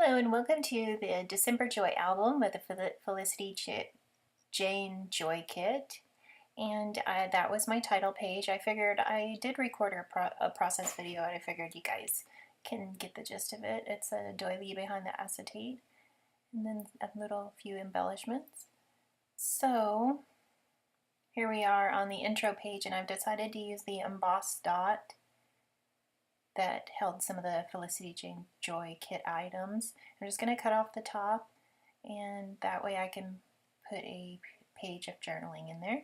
Hello and welcome to the December Joy album with the Felicity Jane Joy Kit. And that was my title page. I figured I did record a process video and I figured you guys can get the gist of it. It's a doily behind the acetate and then a little few embellishments. So here we are on the intro page, and I've decided to use the embossed dot that held some of the Felicity Jane Joy Kit items. I'm just going to cut off the top, and that way I can put a page of journaling in there.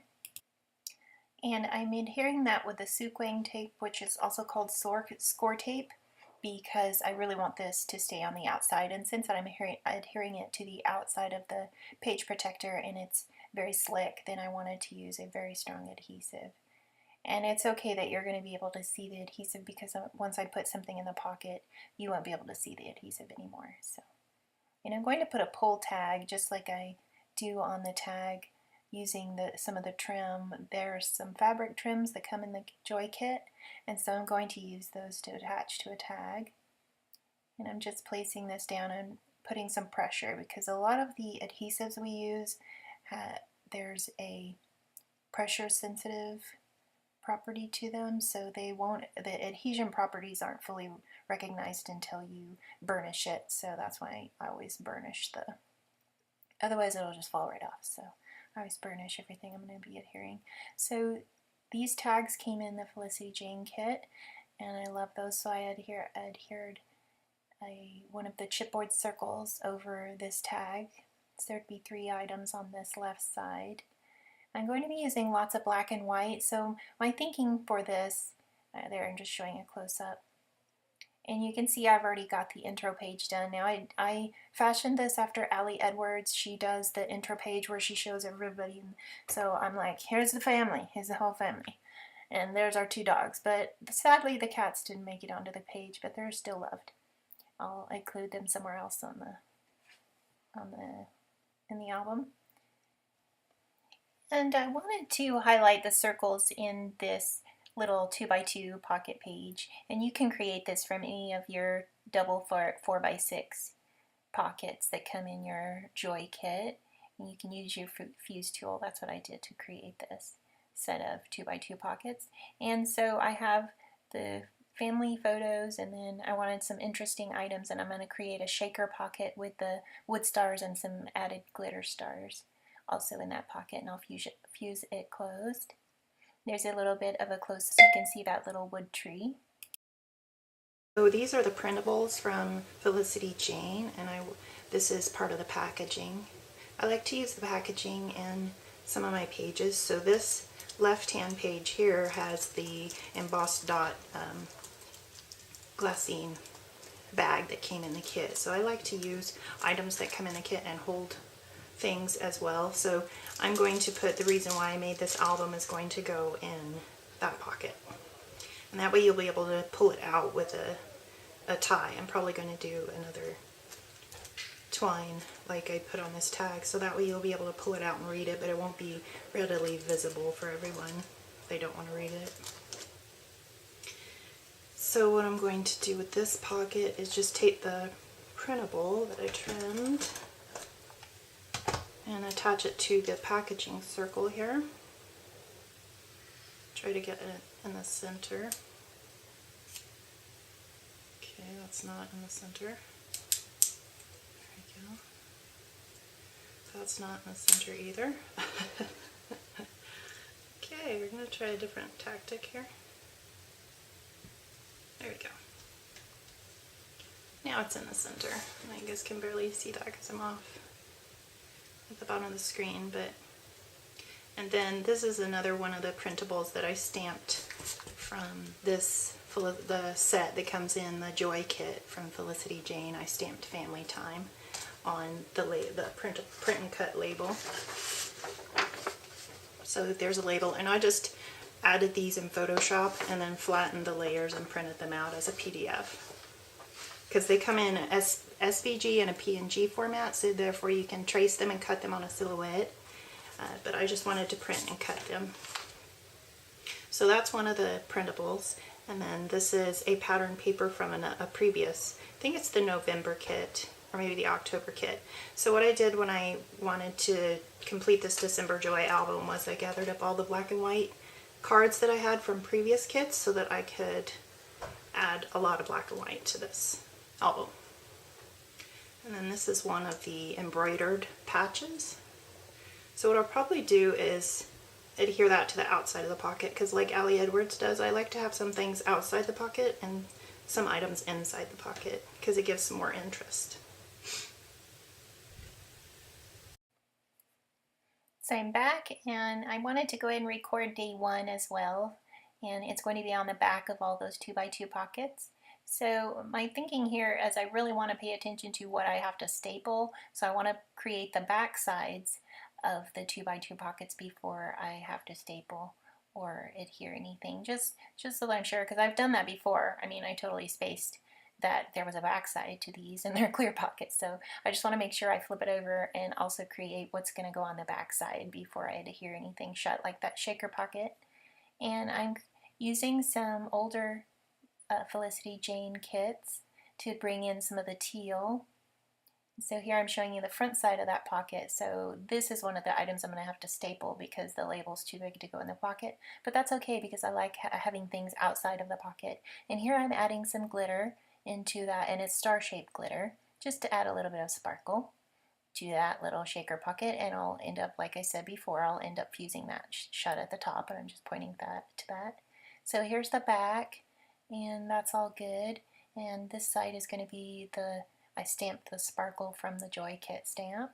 And I'm adhering that with the Suquang tape, which is also called score tape, because I really want this to stay on the outside. And since I'm adhering it to the outside of the page protector and it's very slick, then I wanted to use a very strong adhesive. And it's okay that you're going to be able to see the adhesive, because once I put something in the pocket, you won't be able to see the adhesive anymore. So, and I'm going to put a pull tag just like I do on the tag using some of the trim. There's some fabric trims that come in the Joy Kit, and so I'm going to use those to attach to a tag. And I'm just placing this down and putting some pressure, because a lot of the adhesives we use, there's a pressure sensitive property to them, so the adhesion properties aren't fully recognized until you burnish it. So that's why I always burnish otherwise it'll just fall right off. So I always burnish everything I'm going to be adhering. So these tags came in the Felicity Jane kit, and I love those, so I adhered one of the chipboard circles over this tag. So there'd be 3 items on this left side. I'm going to be using lots of black and white, so my thinking for this, there I'm just showing a close-up. And you can see I've already got the intro page done. Now I fashioned this after Ali Edwards. She does the intro page where she shows everybody. So I'm like, here's the family, here's the whole family. And there's our 2 dogs. But sadly the cats didn't make it onto the page, but they're still loved. I'll include them somewhere else in the album. And I wanted to highlight the circles in this little 2x2 pocket page, and you can create this from any of your double 4x6 pockets that come in your Joy Kit, and you can use your fuse tool. That's what I did to create this set of 2x2 pockets. And so I have the family photos, and then I wanted some interesting items, and I'm going to create a shaker pocket with the wood stars and some added glitter stars also in that pocket, and I'll fuse it closed. There's a little bit of a close, so you can see that little wood tree. So these are the printables from Felicity Jane, and this is part of the packaging. I like to use the packaging in some of my pages. So this left-hand page here has the embossed dot glassine bag that came in the kit. So I like to use items that come in the kit and hold things as well. So I'm going to put, the reason why I made this album is going to go in that pocket, and that way you'll be able to pull it out with a tie. I'm probably going to do another twine like I put on this tag, so that way you'll be able to pull it out and read it, but it won't be readily visible for everyone if they don't want to read it. So what I'm going to do with this pocket is just take the printable that I trimmed and attach it to the packaging circle here. Try to get it in the center. Okay, that's not in the center. There we go. That's not in the center either. Okay, we're going to try a different tactic here. There we go. Now it's in the center. I guess can barely see that because I'm off at the bottom of the screen, and then this is another one of the printables that I stamped from the set that comes in the Joy Kit from Felicity Jane. I stamped Family Time on the print and cut label. So there's a label, and I just added these in Photoshop and then flattened the layers and printed them out as a PDF, because they come in SVG and a PNG format, so therefore you can trace them and cut them on a silhouette, but I just wanted to print and cut them. So that's one of the printables, and then this is a pattern paper from a previous, I think it's the November kit, or maybe the October kit. So what I did when I wanted to complete this December Joy album was I gathered up all the black and white cards that I had from previous kits so that I could add a lot of black and white to this album. And then this is one of the embroidered patches. So what I'll probably do is adhere that to the outside of the pocket, because like Allie Edwards does, I like to have some things outside the pocket and some items inside the pocket because it gives some more interest. So I'm back, and I wanted to go ahead and record day 1 as well, and it's going to be on the back of all those 2x2 pockets. So my thinking here is I really want to pay attention to what I have to staple, so I want to create the back sides of the 2x2 pockets before I have to staple or adhere anything, just so that I'm sure, because I've done that before. I mean, I totally spaced that there was a backside to these and they're clear pockets, so I just want to make sure I flip it over and also create what's going to go on the backside before I adhere anything shut, like that shaker pocket. And I'm using some older Felicity Jane kits to bring in some of the teal. So here I'm showing you the front side of that pocket. So this is one of the items I'm going to have to staple because the label's too big to go in the pocket. But that's okay because I like having things outside of the pocket. And here I'm adding some glitter into that, and it's star-shaped glitter, just to add a little bit of sparkle to that little shaker pocket. And I'll end up, like I said before, I'll end up fusing that shut at the top, and I'm just pointing that to that. So here's the back, and that's all good. And this side is going to be I stamped the sparkle from the Joy Kit stamp.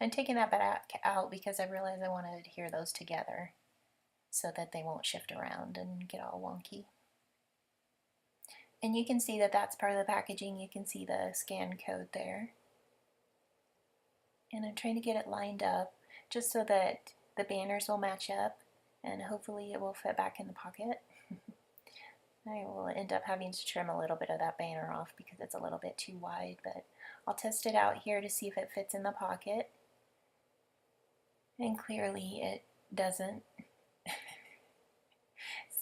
I'm taking that back out because I realized I want to adhere those together so that they won't shift around and get all wonky. And you can see that that's part of the packaging. You can see the scan code there. And I'm trying to get it lined up just so that the banners will match up, and hopefully it will fit back in the pocket. I will end up having to trim a little bit of that banner off because it's a little bit too wide, but I'll test it out here to see if it fits in the pocket. And clearly it doesn't.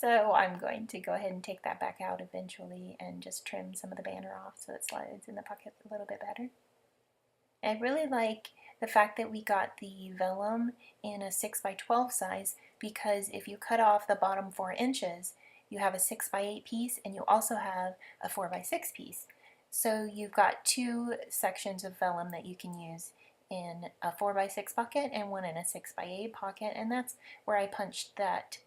So I'm going to go ahead and take that back out eventually and just trim some of the banner off so it slides in the pocket a little bit better. I really like the fact that we got the vellum in a 6x12 size, because if you cut off the bottom 4 inches, you have a 6x8 piece, and you also have a 4x6 piece. So you've got 2 sections of vellum that you can use in a 4x6 pocket and one in a 6x8 pocket, and that's where I punched that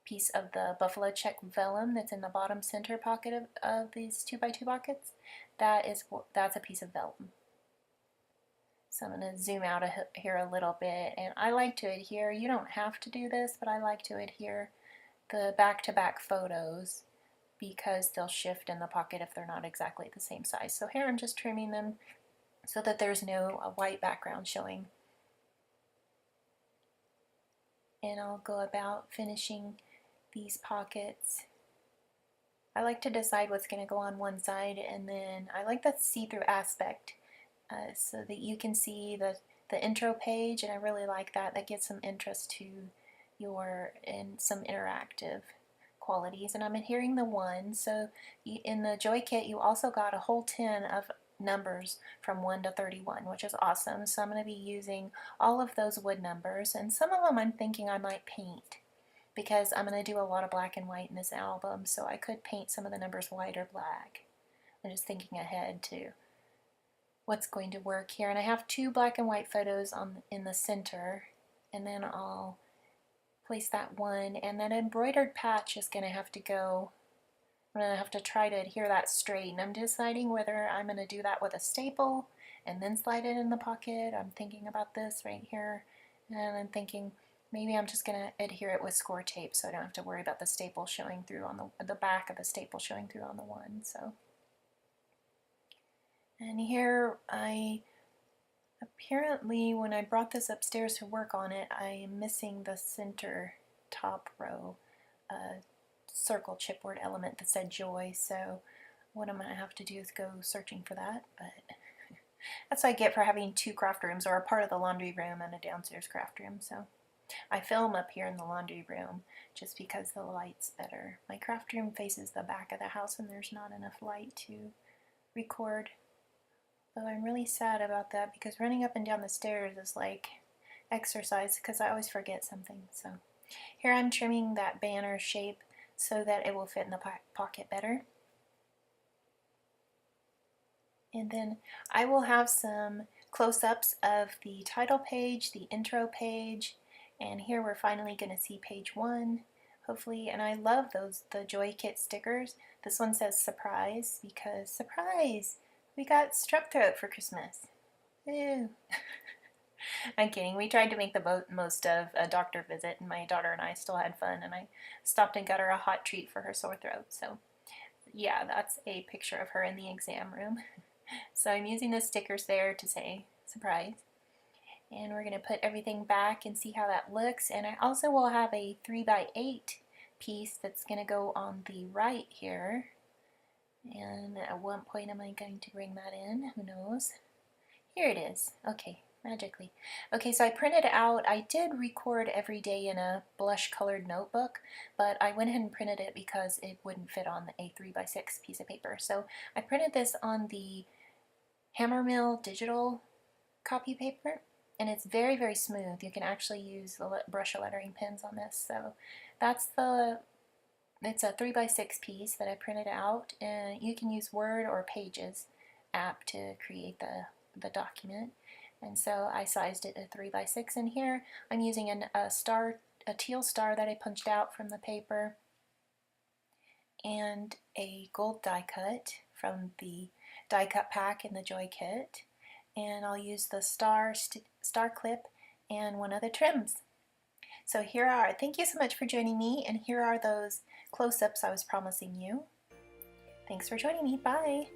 piece of the buffalo check vellum that's in the bottom center pocket of these 2x2 pockets. That's a piece of vellum. So I'm going to zoom out here a little bit, and I like to adhere. You don't have to do this, but I like to adhere the back-to-back photos because they'll shift in the pocket if they're not exactly the same size. So here I'm just trimming them so that there's no white background showing. And I'll go about finishing these pockets. I like to decide what's going to go on one side, and then I like that see-through aspect so that you can see the intro page, and I really like that. That gives some interest to and some interactive qualities. And I'm adhering the 1. So in the Joy Kit you also got a whole tin of numbers from 1 to 31, which is awesome. So I'm going to be using all of those wood numbers, and some of them I'm thinking I might paint because I'm going to do a lot of black and white in this album, so I could paint some of the numbers white or black. I'm just thinking ahead to what's going to work here. And I have 2 black and white photos in the center, and then I'll place that one, and that embroidered patch is going to have to go. I'm going to have to try to adhere that straight, and I'm deciding whether I'm going to do that with a staple and then slide it in the pocket. I'm thinking about this right here, and I'm thinking maybe I'm just going to adhere it with score tape so I don't have to worry about the staple showing through on the back of the staple showing through on the one. So, and here apparently when I brought this upstairs to work on it, I am missing the center top row circle chipboard element that said joy, so what I'm going to have to do is go searching for that, but that's what I get for having 2 craft rooms, or a part of the laundry room and a downstairs craft room. So I film up here in the laundry room just because the light's better. My craft room faces the back of the house and there's not enough light to record Though I'm really sad about that because running up and down the stairs is like exercise because I always forget something. So here I'm trimming that banner shape so that it will fit in the pocket better. And then I will have some close-ups of the title page, the intro page, and here we're finally going to see page 1, hopefully. And I love the Joy Kit stickers. This one says surprise because surprise! We got strep throat for Christmas. Ew. I'm kidding. We tried to make the most of a doctor visit, and my daughter and I still had fun, and I stopped and got her a hot treat for her sore throat. So yeah, that's a picture of her in the exam room. So I'm using the stickers there to say surprise. And we're going to put everything back and see how that looks. And I also will have a 3x8 piece that's going to go on the right here. And at one point am I going to bring that in? Who knows? Here it is. Okay, magically. Okay, so I printed out, I did record every day in a blush colored notebook, but I went ahead and printed it because it wouldn't fit on a 3x6 piece of paper. So I printed this on the Hammermill digital copy paper, and it's very, very smooth. You can actually use the brush lettering pens on this. So that's it's a 3x6 piece that I printed out, and you can use Word or Pages app to create the document. And so I sized it a 3x6, and here I'm using a teal star that I punched out from the paper, and a gold die cut from the die cut pack in the Joy Kit, and I'll use the star clip and one of the trims. So here are, thank you so much for joining me, and here are those close-ups I was promising you. Thanks for joining me, bye!